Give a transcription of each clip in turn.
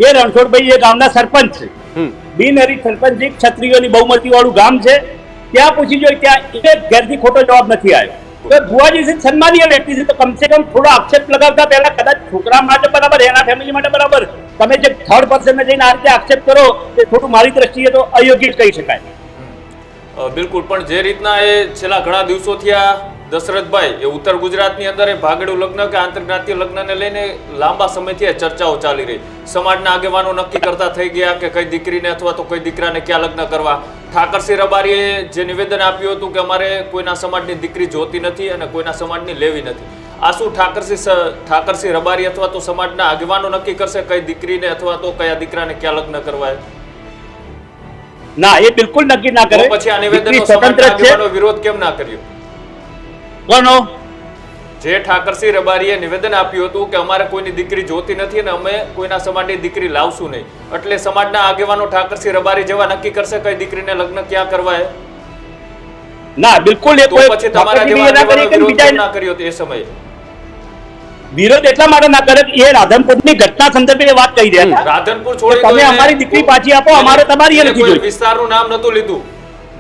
એ રણછોડભાઈ એ ગામના સરપંચ છે, બિનહરીફ સરપંચ, ક્ષત્રિયોની બહુમતી વાળું ગામ છે. ત્યાં પૂછી જોઈએ, ત્યાં એક ઘેરથી ખોટો જવાબ નથી આવ્યો. તો ભુવાજી સન્માનીય વ્યક્તિ છે, તો કમસે કમ થોડો આક્ષેપ લગાવતા પહેલા કદાચ છોકરા માટે બરાબર, એના ફેમિલી માટે બરાબર, તમે જે થર્ડ પર્સનને જઈને આ રીતે આક્ષેપ કરો એ થોડું મારી દ્રષ્ટિએ તો અયોગ્ય કહી શકાય. બિલકુલ, પણ જે રીતના એ છેલ્લા ઘણા દિવસોથી આ દશરથભાઈ એ ઉત્તર ગુજરાતની અંદર એ ભાગેડું લગ્ન કે આંતરજ્ઞાતીય લગ્નને લઈને લાંબા સમયથી ચર્ચાઓ ચાલી રહી. સમાજના આગેવાનો નક્કી કરતા થઈ ગયા કે કઈ દીકરીને અથવા તો કઈ દીકરાને ક્યાં લગ્ન કરવા. ઠાકરસિંહ રબારીએ જે નિવેદન આપ્યું હતું કે અમારે કોઈના સમાજની દીકરી જોતી નથી અને કોઈના સમાજની લેવી નથી. આ શું ઠાકરસિંહ રબારી અથવા તો સમાજના આગેવાનો નક્કી કરશે કઈ દીકરીને અથવા તો કયા દીકરાને ક્યાં લગ્ન કરવા? ના, એ બિલકુલ નક્કી ના કરે. પછી આ નિવેદનનો સમાજના આગેવાનો વિરોધ કેમ ના કર્યો? કોનો? જે ઠાકરસિંહ રબારીએ નિવેદન આપ્યું હતું કે અમારે કોઈની દીકરી જોતી નથી અને અમે કોઈના સમાજની દીકરી લાવશું નહીં, એટલે સમાજના આગેવાનો ઠાકરસિંહ રબારી જેવા નક્કી કરશે કઈ દીકરીને લગ્ન ક્યાં કરવા? ના, બિલકુલ. એ કોઈ પછી તમારા જેવા વિરોધ ના કર્યો એ સમયે વિરોધ એટલા માટે ના કરે, એ રાધનપુરની ઘટના સંદર્ભે વાત કહી રહ્યા હતા. રાધનપુર છોડી તમે અમારી દીકરી પાછી આપો, અમારે તમારી નથી જોઈ. વિસ્તારનું નામ નતું લીધું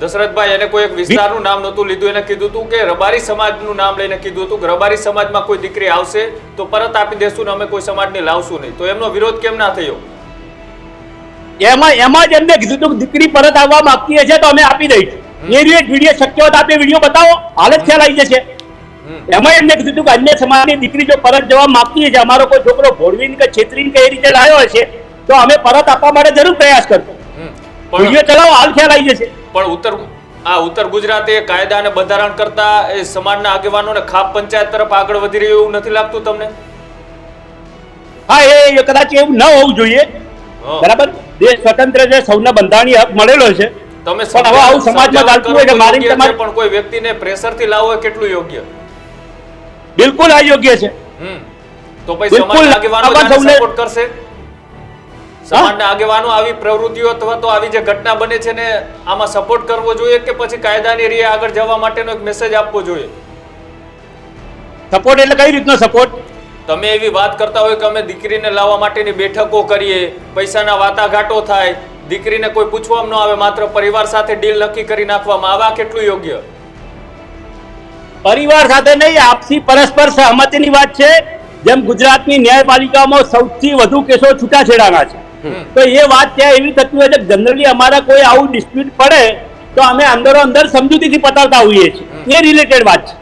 દશરથભાઈ, એને કોઈ એક વિસ્તારનું નામ નતું લીધું. એને કીધું હતું કે રબારી સમાજનું નામ લઈને કીધું હતું કે રબારી સમાજમાં કોઈ દીકરી આવશે તો પરત આપી દેશું ને અમે કોઈ સમાજને લાવશું નહીં. તો એમનો વિરોધ કેમ ના થયો? એમાં જ એમને કીધું હતું કે દીકરી પરત આવવા માંગતી હશે તો અમે આપી દઈશું. એ રીતે વિડીયો શક્ય હોય તો આપે વિડીયો બતાવો, હાલત ખ્યાલ આવી જશે. એમાં એમને કીધું હતું કે અન્ય સમાજની દીકરી જો પરત જવા માંગતી હશે, અમારો કોઈ છોકરો ભોળવીને કે છેતરીને કે એ રીતે લાવ્યો હશે તો અમે પરત આપવા માટે જરૂર પ્રયાસ કરશું. વિડીયો ચલાવો, હાલ ખ્યાલ આવી જશે. પણ ઉત્તર ગુજરાતે કાયદા અને બંધારણ કરતા એ સમાજના આગેવાનોને ખાપ પંચાયત તરફ આગળ વધી રહ્યું એવું નથી લાગતું તમને? હા, એ કદાચ એવું ન હોવું જોઈએ. બરાબર, દેશ સ્વતંત્ર છે, સૌને બંધારણીય હક મળેલો છે. તમે પણ હવે આવું સમાજમાં ચાલતું હોય કે મારી તમારે પણ કોઈ વ્યક્તિને પ્રેશરથી લાવવો એ કેટલું યોગ્ય? બિલકુલ અયોગ્ય છે. તો પછી સમાજના આગેવાનો સપોર્ટ કરશે? સમાજના આગેવાનો આવી પ્રવૃત્તિઓ અથવા તો આવી જે ઘટના બને છે ને આમાં સપોર્ટ કરવો જોઈએ કે પછી કાયદાની રીતે આગળ જવા માટેનો એક મેસેજ આપવો જોઈએ? સપોર્ટ એટલે કઈ રીતનો સપોર્ટ? તમે એવી વાત કરતા હોય કે અમે દીકરીને લાવવા માટેની બેઠકો કરીએ, પૈસાના વાટાઘાટો થાય, દીકરીને કોઈ પૂછવામાં ન આવે, માત્ર પરિવાર સાથે ડીલ નક્કી કરી નાખવામાં આવે, આ કેટલું યોગ્ય? પરિવાર સાથે નહીં, આપસી પરસ્પર સહમતિની વાત છે. જેમ ગુજરાતની ન્યાયપાલિકામાં સૌથી વધુ કેસો છૂટાછેડાના છે, તો એ વાત ત્યાં એવી થતી હોય છે જનરલી અમારા કોઈ આવું ડિસ્પ્યુટ પડે તો અમે અંદરો અંદર સમજૂતીથી પતાવતા હોઈએ છીએ. એ રિલેટેડ વાત છે.